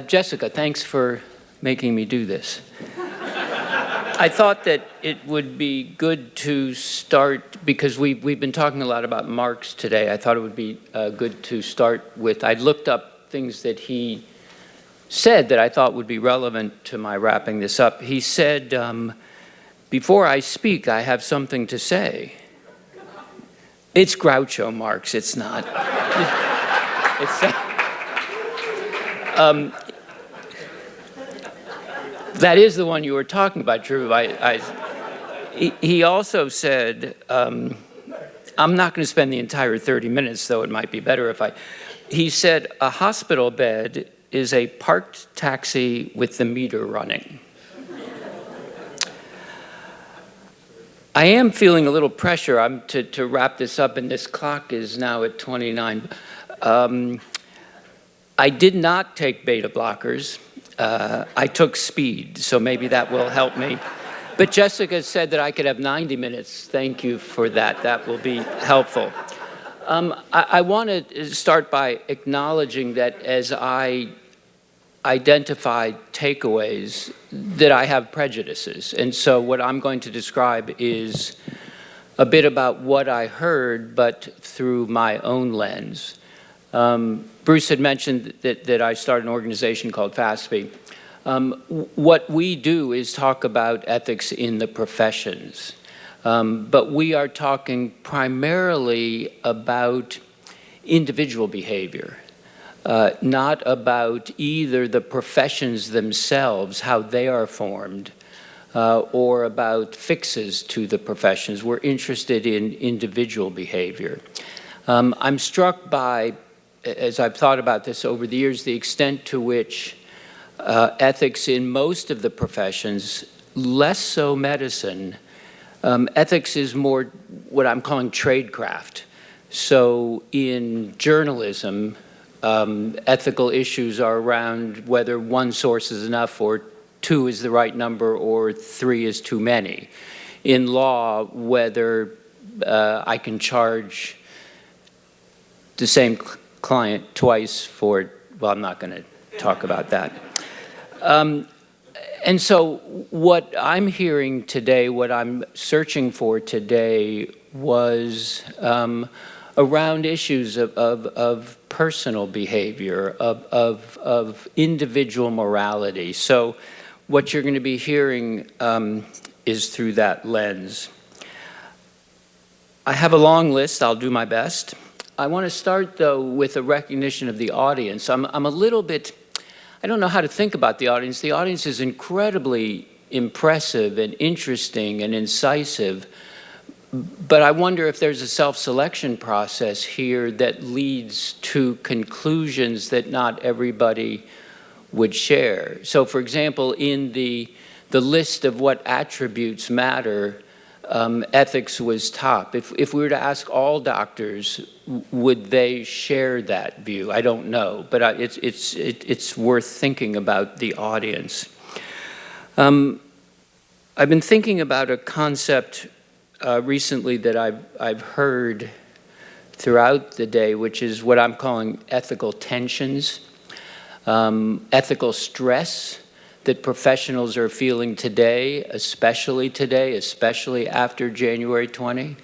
Jessica, thanks for making me do this. I thought that it would be good to start, because we've been talking a lot about Marx today. I thought it would be good to start with, I looked up things that he said that I thought would be relevant to my wrapping this up. He said, before I speak, I have something to say. It's Groucho Marx, it's not. That is the one you were talking about, Drew. He also said, I'm not going to spend the entire 30 minutes, though it might be better if he said, a hospital bed is a parked taxi with the meter running. I am feeling a little pressure to wrap this up, and this clock is now at 29. I did not take beta blockers. I took speed, so maybe that will help me. But Jessica said that I could have 90 minutes. Thank you for that. That will be helpful. I want to start by acknowledging that as I identify takeaways, that I have prejudices. And so what I'm going to describe is a bit about what I heard, but through my own lens. Bruce had mentioned that I started an organization called FASB. What we do is talk about ethics in the professions, but we are talking primarily about individual behavior, not about either the professions themselves, how they are formed, or about fixes to the professions. We're interested in individual behavior. I'm struck by, as I've thought about this over the years, the extent to which ethics in most of the professions, less so medicine, ethics is more what I'm calling tradecraft. So in journalism, ethical issues are around whether one source is enough, or two is the right number, or three is too many. In law, whether I can charge the same client twice for, well, I'm not going to talk about that. And so what I'm hearing today, what I'm searching for today, was around issues of personal behavior, of individual morality. So what you're going to be hearing is through that lens. I have a long list. I'll do my best. I want to start, though, with a recognition of the audience. I'm a little bit, I don't know how to think about the audience. The audience is incredibly impressive and interesting and incisive, but I wonder if there's a self-selection process here that leads to conclusions that not everybody would share. So, for example, in the list of what attributes matter, ethics was top. If we were to ask all doctors, would they share that view? I don't know, but it's worth thinking about the audience. I've been thinking about a concept recently that I've heard throughout the day, which is what I'm calling ethical tensions, ethical stress that professionals are feeling today, especially after January 20.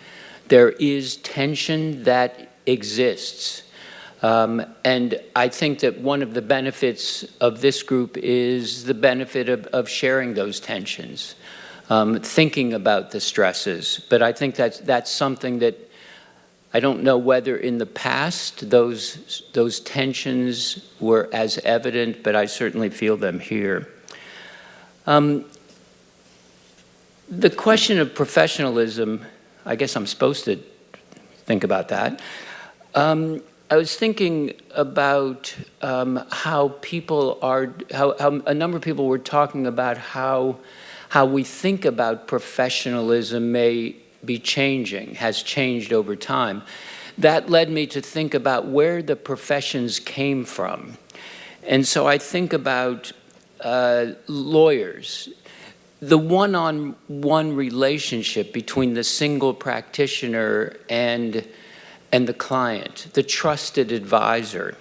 There is tension that exists. And I think that one of the benefits of this group is the benefit of sharing those tensions, thinking about the stresses. But I think that's something that I don't know whether in the past those tensions were as evident, but I certainly feel them here. The question of professionalism, I guess I'm supposed to think about that. I was thinking about how a number of people were talking about how we think about professionalism may be changing, has changed over time. That led me to think about where the professions came from. And so I think about lawyers, the one-on-one relationship between the single practitioner and the client, the trusted advisor.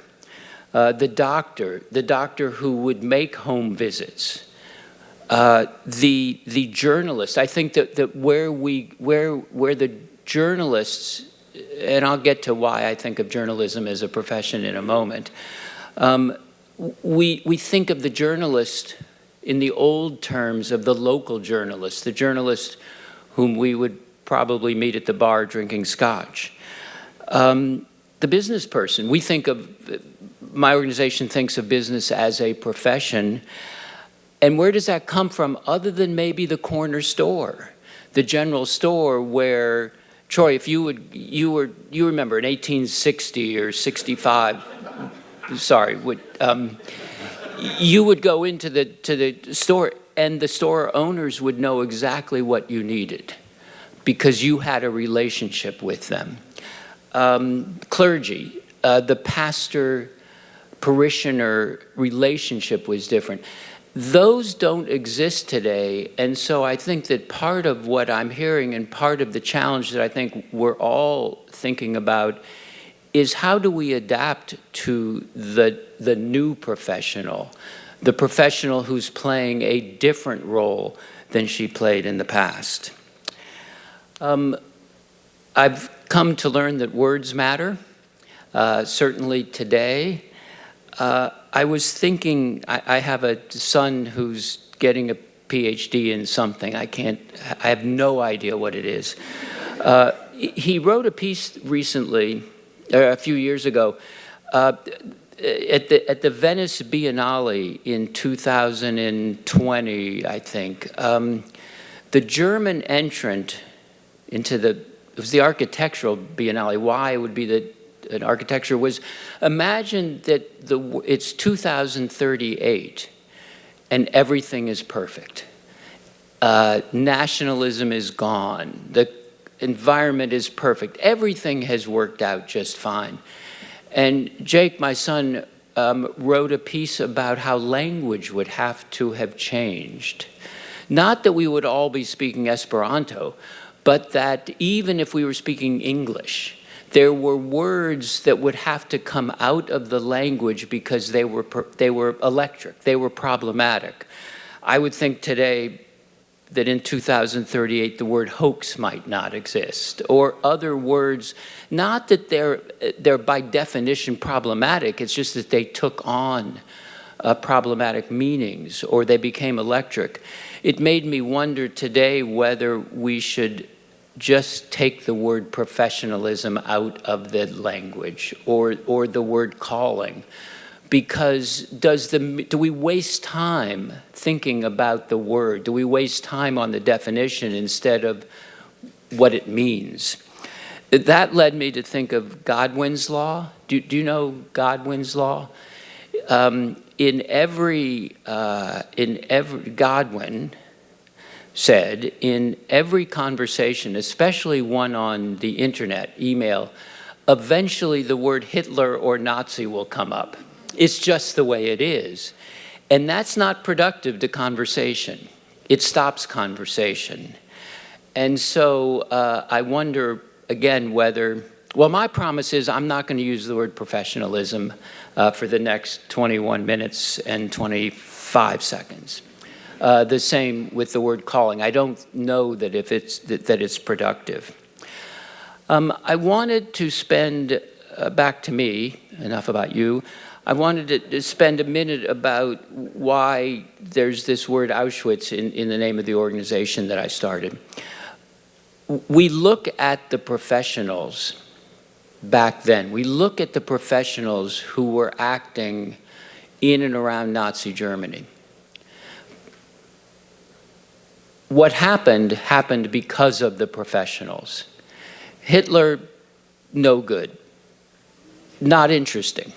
the doctor who would make home visits, the journalist. I think that where the journalists, and I'll get to why I think of journalism as a profession in a moment. We think of the journalist in the old terms of the local journalist, the journalist whom we would probably meet at the bar drinking scotch. The business person, we think of, my organization thinks of business as a profession. And where does that come from other than maybe the corner store, the general store where, Troy, if you remember in 1860 or 65, sorry, you would go into the store and the store owners would know exactly what you needed because you had a relationship with them. Clergy, the pastor-parishioner relationship was different. Those don't exist today, and so I think that part of what I'm hearing and part of the challenge that I think we're all thinking about is how do we adapt to the new professional, the professional who's playing a different role than she played in the past. I've come to learn that words matter, certainly today. I was thinking, I have a son who's getting a PhD in something. I have no idea what it is. He wrote a piece recently, a few years ago, at the Venice Biennale in 2020, I think. The German entrant into it was the architectural Biennale. Why it would be an architecture was, imagine that it's 2038 and everything is perfect. Nationalism is gone. The environment is perfect. Everything has worked out just fine. And Jake, my son, wrote a piece about how language would have to have changed. Not that we would all be speaking Esperanto, but that even if we were speaking English, there were words that would have to come out of the language because they were electric, they were problematic. I would think today that in 2038 the word hoax might not exist, or other words, not that they're by definition problematic, it's just that they took on problematic meanings or they became electric. It made me wonder today whether we should just take the word professionalism out of the language or the word calling, because do we waste time thinking about the word? Do we waste time on the definition instead of what it means? That led me to think of Godwin's law. Do you know Godwin's law? Godwin said, in every conversation, especially one on the internet, email, eventually the word Hitler or Nazi will come up. It's just the way it is. And that's not productive to conversation. It stops conversation. And so I wonder, again, whether, well, my promise is I'm not going to use the word professionalism for the next 21 minutes and 25 seconds. The same with the word calling. I don't know that if it's productive. I wanted to spend, back to me, enough about you, I wanted to spend a minute about why there's this word Auschwitz in the name of the organization that I started. We look at the professionals back then. We look at the professionals who were acting in and around Nazi Germany. What happened because of the professionals. Hitler, no good, not interesting.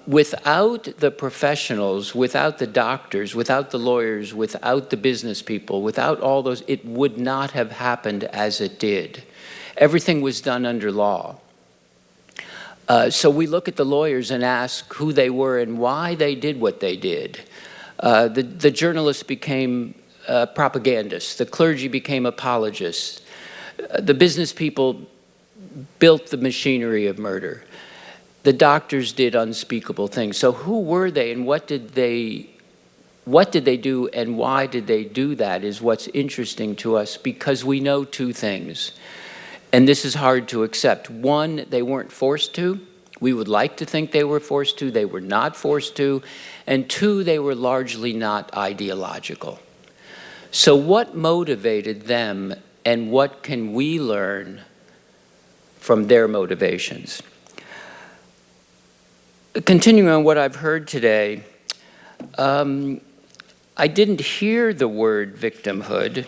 Without the professionals, without the doctors, without the lawyers, without the business people, without all those, it would not have happened as it did. Everything was done under law. So we look at the lawyers and ask who they were and why they did what they did. The journalists became propagandists. The clergy became apologists. The business people built the machinery of murder. the doctors did unspeakable things. So who were they and what did they do and why did they do that is what's interesting to us, because we know two things. And this is hard to accept. One, they weren't forced to. We would like to think they were forced to. They were not forced to. And two, they were largely not ideological. So what motivated them and what can we learn from their motivations? Continuing on what I've heard today, I didn't hear the word victimhood,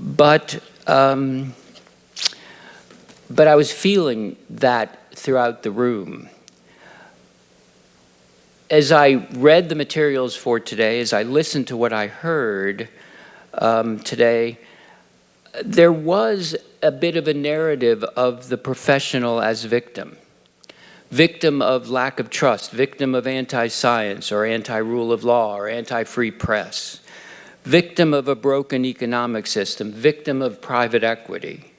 but I was feeling that throughout the room. As I read the materials for today, as I listened to what I heard today, there was a bit of a narrative of the professional as victim. Victim of lack of trust, victim of anti-science or anti-rule of law or anti-free press, victim of a broken economic system, victim of private equity,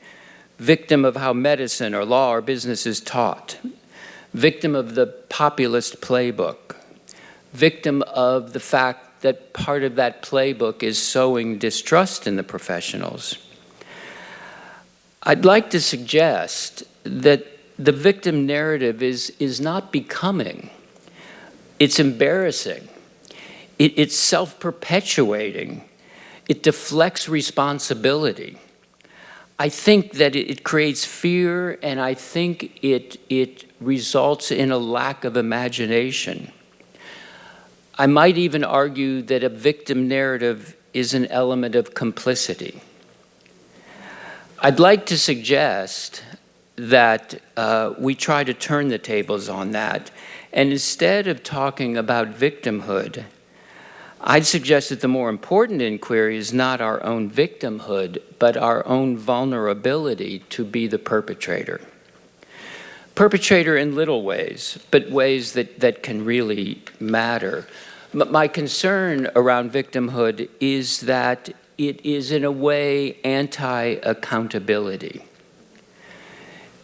victim of how medicine or law or business is taught, victim of the populist playbook, victim of the fact that part of that playbook is sowing distrust in the professionals. I'd like to suggest that the victim narrative is not becoming. It's embarrassing. It's self-perpetuating. It deflects responsibility. I think that it creates fear, and I think it results in a lack of imagination. I might even argue that a victim narrative is an element of complicity. I'd like to suggest that we try to turn the tables on that. And instead of talking about victimhood, I'd suggest that the more important inquiry is not our own victimhood, but our own vulnerability to be the perpetrator. Perpetrator in little ways, but ways that can really matter. My concern around victimhood is that it is in a way anti-accountability.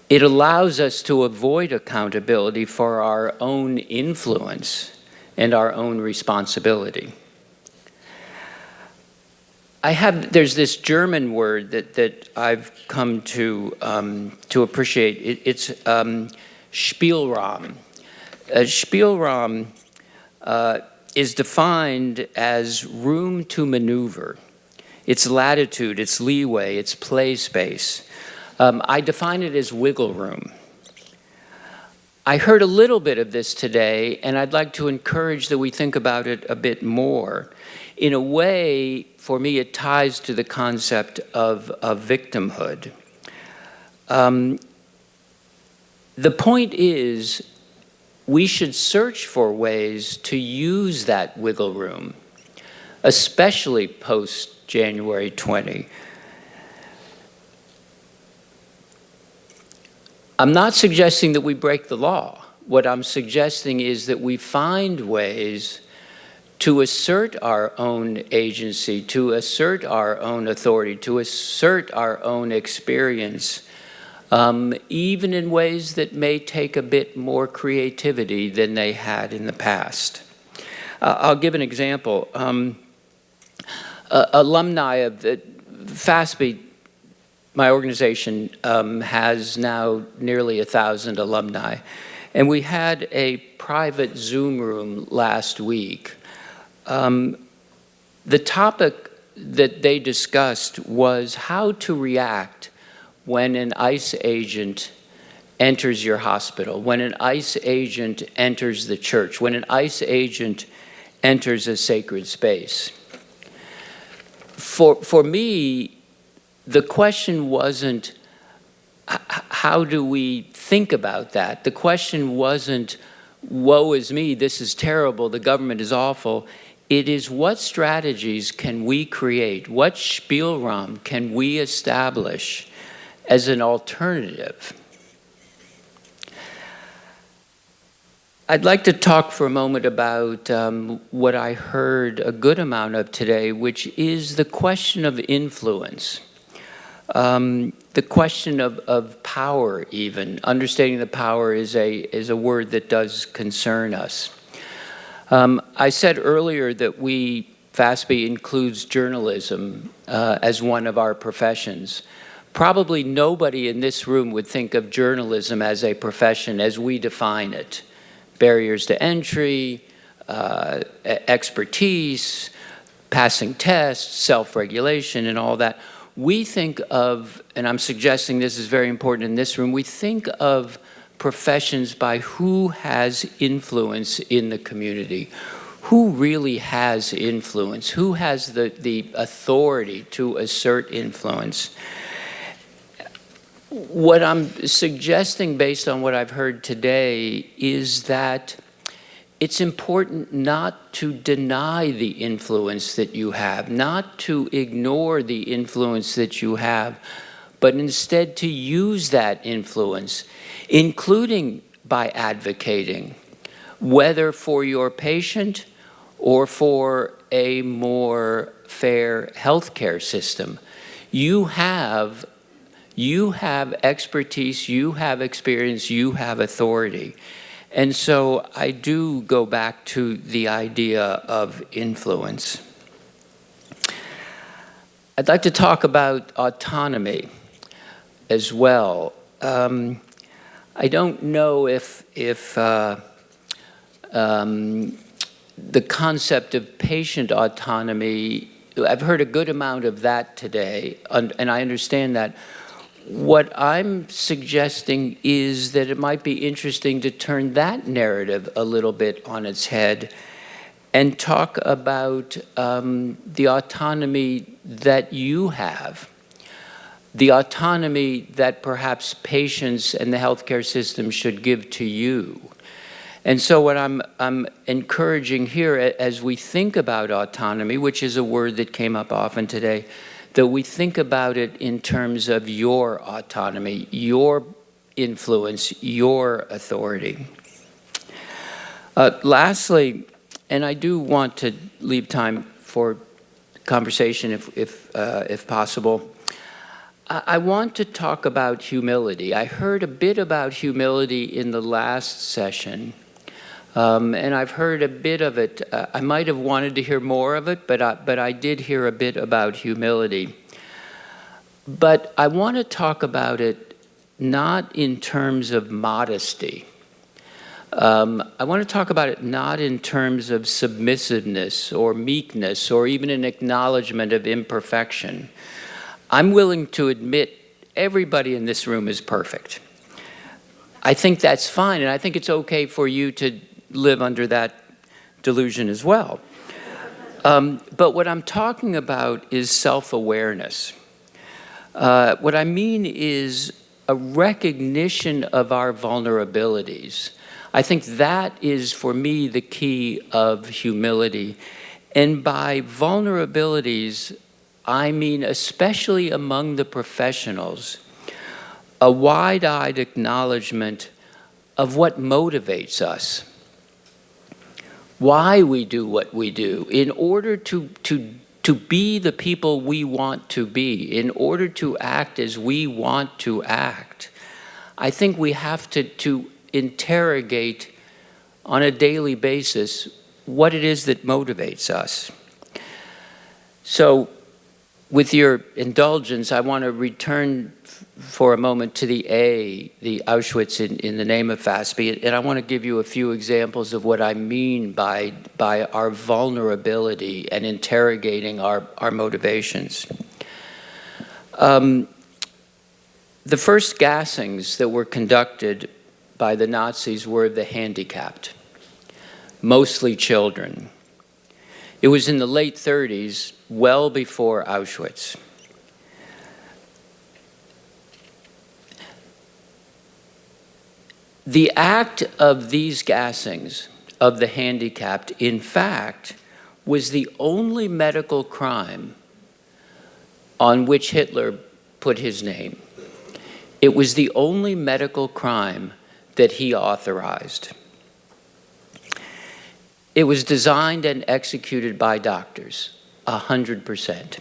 It allows us to avoid accountability for our own influence and our own responsibility. There's this German word that I've come to appreciate. It's Spielraum. Spielraum is defined as room to maneuver. It's latitude, it's leeway, it's play space. I define it as wiggle room. I heard a little bit of this today, and I'd like to encourage that we think about it a bit more. In a way, for me, it ties to the concept of victimhood. The point is, we should search for ways to use that wiggle room, especially post-January 20. I'm not suggesting that we break the law. What I'm suggesting is that we find ways to assert our own agency, to assert our own authority, to assert our own experience, even in ways that may take a bit more creativity than they had in the past. I'll give an example. Alumni of the FASB, my organization, has now nearly 1,000 alumni. And we had a private Zoom room last week. The topic that they discussed was how to react when an ICE agent enters your hospital, when an ICE agent enters the church, when an ICE agent enters a sacred space. For me, the question wasn't, how do we think about that? The question wasn't, woe is me, this is terrible, the government is awful. It is, what strategies can we create? What Spielraum can we establish as an alternative? I'd like to talk for a moment about what I heard a good amount of today, which is the question of influence. The the question of power even. Understanding the power is a word that does concern us. I said earlier that FASB includes journalism as one of our professions. Probably nobody in this room would think of journalism as a profession as we define it. Barriers to entry, expertise, passing tests, self-regulation, and all that. We think of, and I'm suggesting this is very important in this room, we think of professions by who has influence in the community. Who really has influence? Who has the authority to assert influence? What I'm suggesting based on what I've heard today is that it's important not to deny the influence that you have, not to ignore the influence that you have, but instead to use that influence, including by advocating, whether for your patient or for a more fair healthcare system. You have expertise, you have experience, you have authority. And so I do go back to the idea of influence. I'd like to talk about autonomy as well. I don't know if the concept of patient autonomy, I've heard a good amount of that today, and I understand that. What I'm suggesting is that it might be interesting to turn that narrative a little bit on its head and talk about the autonomy that you have, the autonomy that perhaps patients and the healthcare system should give to you. And so what I'm encouraging here as we think about autonomy, which is a word that came up often today, that we think about it in terms of your autonomy, your influence, your authority. Lastly, and I do want to leave time for conversation if possible, I want to talk about humility. I heard a bit about humility in the last session, and I've heard a bit of it. I might have wanted to hear more of it, but I did hear a bit about humility. But I want to talk about it not in terms of modesty. I want to talk about it not in terms of submissiveness or meekness or even an acknowledgement of imperfection. I'm willing to admit everybody in this room is perfect. I think that's fine, and I think it's okay for you to live under that delusion as well. But what I'm talking about is self-awareness. What I mean is a recognition of our vulnerabilities. I think that is, for me, the key of humility. And by vulnerabilities, I mean, especially among the professionals, a wide-eyed acknowledgement of what motivates us, why we do what we do, in order to be the people we want to be, in order to act as we want to act. I think we have to interrogate on a daily basis what it is that motivates us. So, with your indulgence, I want to return for a moment to the Auschwitz in the name of FASB, and I want to give you a few examples of what I mean by our vulnerability and interrogating our motivations. The first gassings that were conducted by the Nazis were of the handicapped, mostly children. It was in the late 30s, well before Auschwitz. The act of these gassings of the handicapped, in fact, was the only medical crime on which Hitler put his name. It was the only medical crime that he authorized. It was designed and executed by doctors, 100%.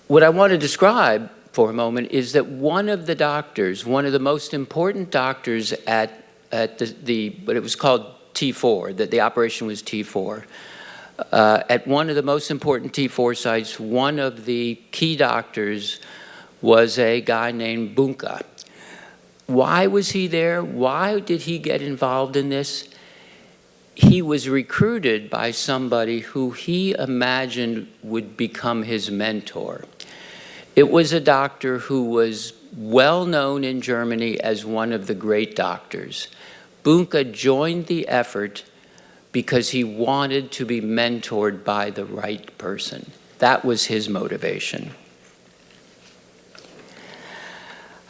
What I want to describe for a moment is that one of the doctors, one of the most important doctors at what it was called T4, that the operation was T4. At one of the most important T4 sites, one of the key doctors was a guy named Bunka. Why was he there? Why did he get involved in this? He was recruited by somebody who he imagined would become his mentor. It was a doctor who was well known in Germany as one of the great doctors. Bunka joined the effort because he wanted to be mentored by the right person. That was his motivation.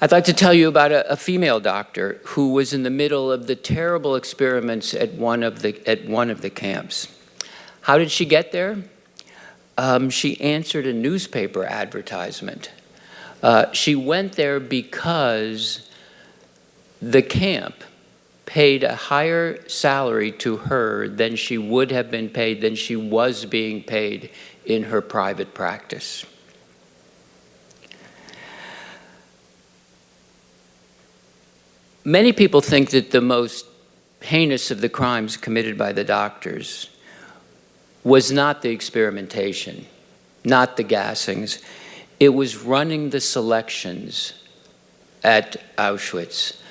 I'd like to tell you about a female doctor who was in the middle of the terrible experiments at one of the camps. How did she get there? She answered a newspaper advertisement. She went there because the camp paid a higher salary to her than she would have been paid, than she was being paid in her private practice. Many people think that the most heinous of the crimes committed by the doctors was not the experimentation, not the gassings. It was running the selections at Auschwitz,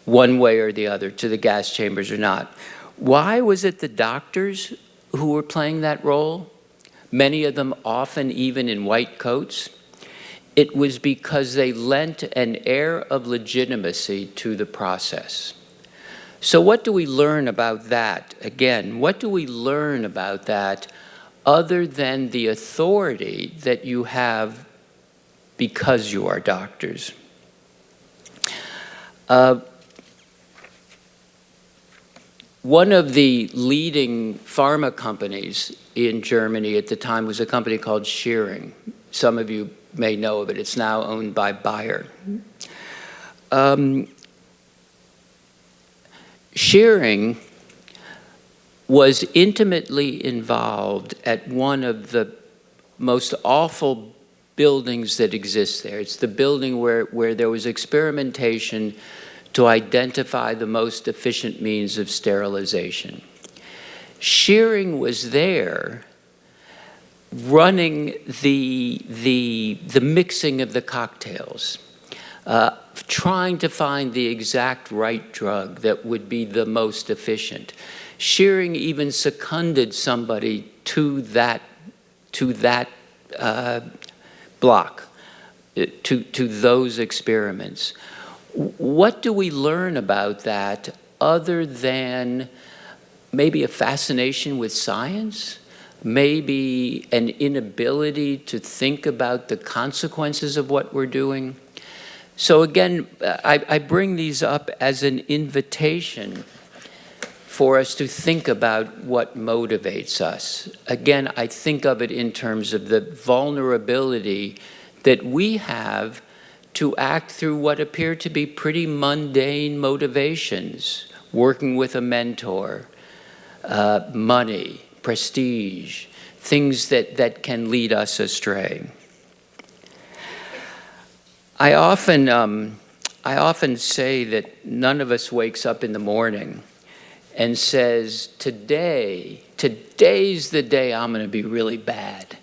one way or the other, to the gas chambers or not. Why was it the doctors who were playing that role? Many of them often even in white coats. It was because they lent an air of legitimacy to the process. So what do we learn about that? Again, what do we learn about that other than the authority that you have because you are doctors? One of the leading pharma companies in Germany at the time was a company called Schering. Some of you may know of it. It's now owned by Bayer. Schering was intimately involved at one of the most awful buildings that exist there. It's the building where there was experimentation to identify the most efficient means of sterilization. Schering was there running the mixing of the cocktails, trying to find the exact right drug that would be the most efficient. Schering even seconded somebody to that block, to those experiments. What do we learn about that other than maybe a fascination with science? Maybe an inability to think about the consequences of what we're doing? So again, I bring these up as an invitation for us to think about what motivates us. Again, I think of it in terms of the vulnerability that we have to act through what appear to be pretty mundane motivations, working with a mentor, money, prestige, things that can lead us astray. I often say that none of us wakes up in the morning and says, today's the day I'm going to be really bad.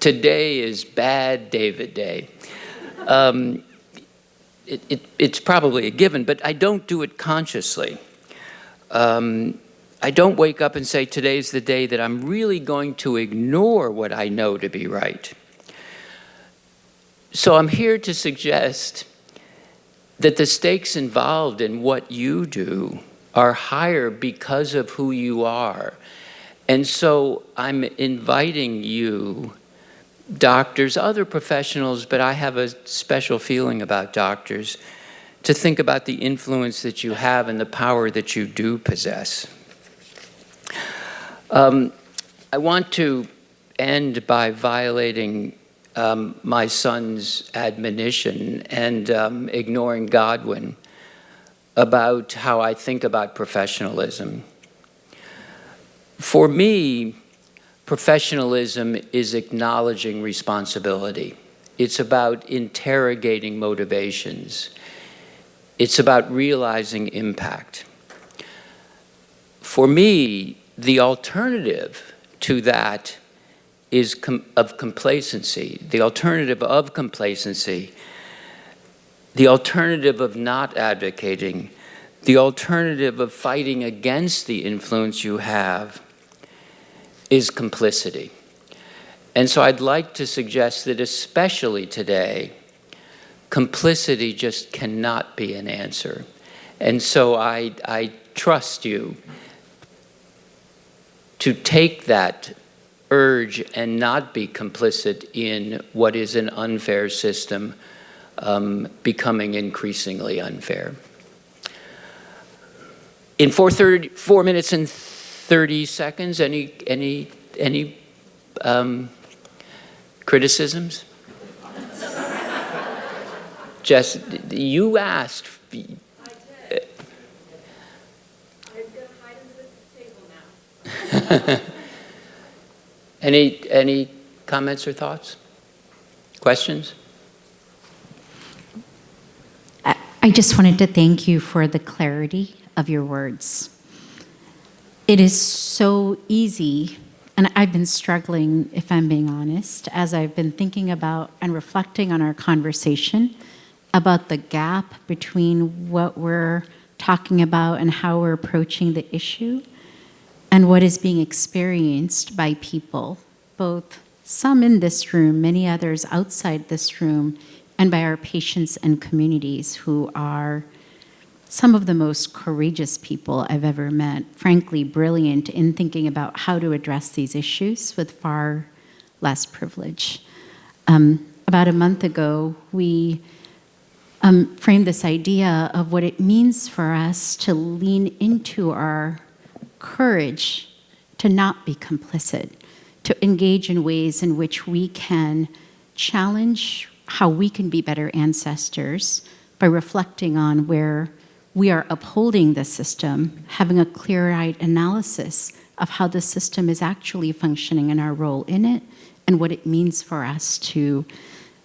Today is bad David Day. It's probably a given, but I don't do it consciously. I don't wake up and say, today's the day that I'm really going to ignore what I know to be right. So I'm here to suggest that the stakes involved in what you do are higher because of who you are. And so I'm inviting you, doctors, other professionals, but I have a special feeling about doctors, to think about the influence that you have and the power that you do possess. I want to end by violating my son's admonition and ignoring Godwin about how I think about professionalism. For me, professionalism is acknowledging responsibility. It's about interrogating motivations. It's about realizing impact. For me, the alternative to that is of complacency. The alternative of complacency, the alternative of not advocating, the alternative of fighting against the influence you have is complicity. And so I'd like to suggest that especially today, complicity just cannot be an answer. And so I trust you to take that urge and not be complicit in what is an unfair system becoming increasingly unfair. In 4 minutes and 30 seconds, any criticisms? Jess, you asked. I did. I'm going to hide under the table now. Any comments or thoughts? Questions? I just wanted to thank you for the clarity of your words. It is so easy, and I've been struggling, if I'm being honest, as I've been thinking about and reflecting on our conversation about the gap between what we're talking about and how we're approaching the issue and what is being experienced by people, both some in this room, many others outside this room, and by our patients and communities who are some of the most courageous people I've ever met, frankly brilliant in thinking about how to address these issues with far less privilege. About a month ago, we framed this idea of what it means for us to lean into our courage to not be complicit, to engage in ways in which we can challenge how we can be better ancestors by reflecting on where we are upholding the system, having a clear-eyed analysis of how the system is actually functioning and our role in it, and what it means for us to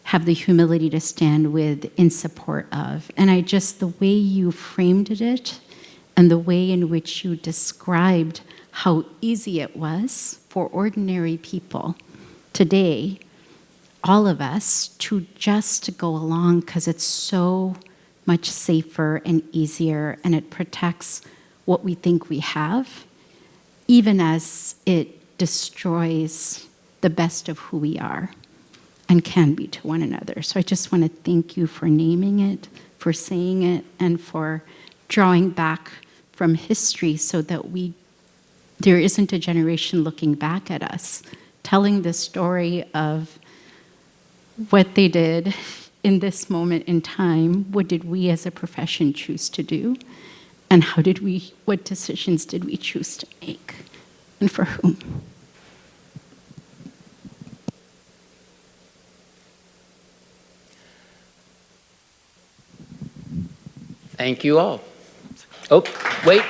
have the humility to stand with in support of. And the way you framed it and the way in which you described how easy it was for ordinary people today, all of us, to just go along because it's so much safer and easier, and it protects what we think we have, even as it destroys the best of who we are and can be to one another. So I just want to thank you for naming it, for saying it, and for drawing back from history so that there isn't a generation looking back at us, telling the story of what they did in this moment in time. What did we as a profession choose to do? And what decisions did we choose to make? And for whom? Thank you all. Oh, wait.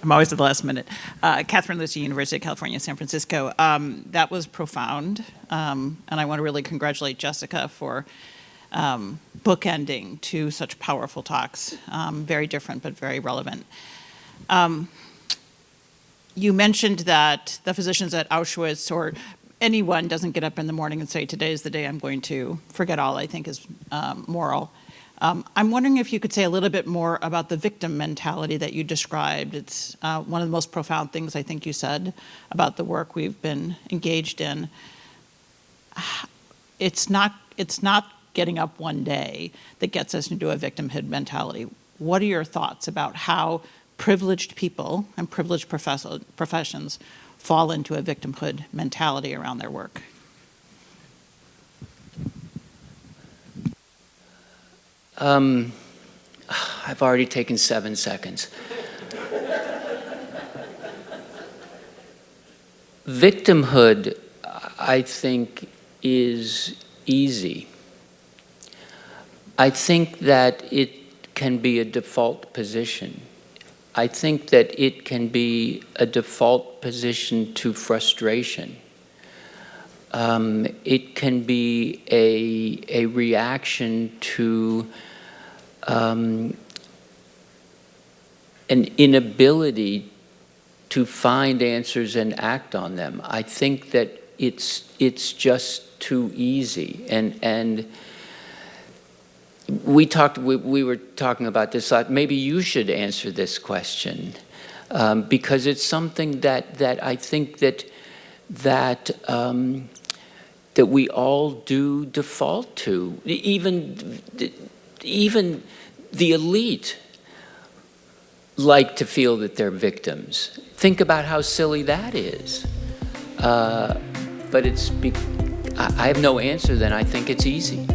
I'm always at the last minute. Catherine Lucy, University of California, San Francisco. That was profound, and I want to really congratulate Jessica for bookending two such powerful talks, very different but very relevant. You mentioned that the physicians at Auschwitz or anyone doesn't get up in the morning and say, today is the day I'm going to forget all, I think is moral. I'm wondering if you could say a little bit more about the victim mentality that you described. It's one of the most profound things I think you said about the work we've been engaged in. It's not getting up one day that gets us into a victimhood mentality. What are your thoughts about how privileged people and privileged professions fall into a victimhood mentality around their work? I've already taken 7 seconds. Victimhood, I think, is easy. I think that it can be a default position. I think that it can be a default position to frustration. It can be a reaction to an inability to find answers and act on them. I think that it's just too easy. And we were talking about this. Maybe you should answer this question, because it's something that I think that we all do default to. Even the elite like to feel that they're victims. Think about how silly that is. But I have no answer then. I think it's easy.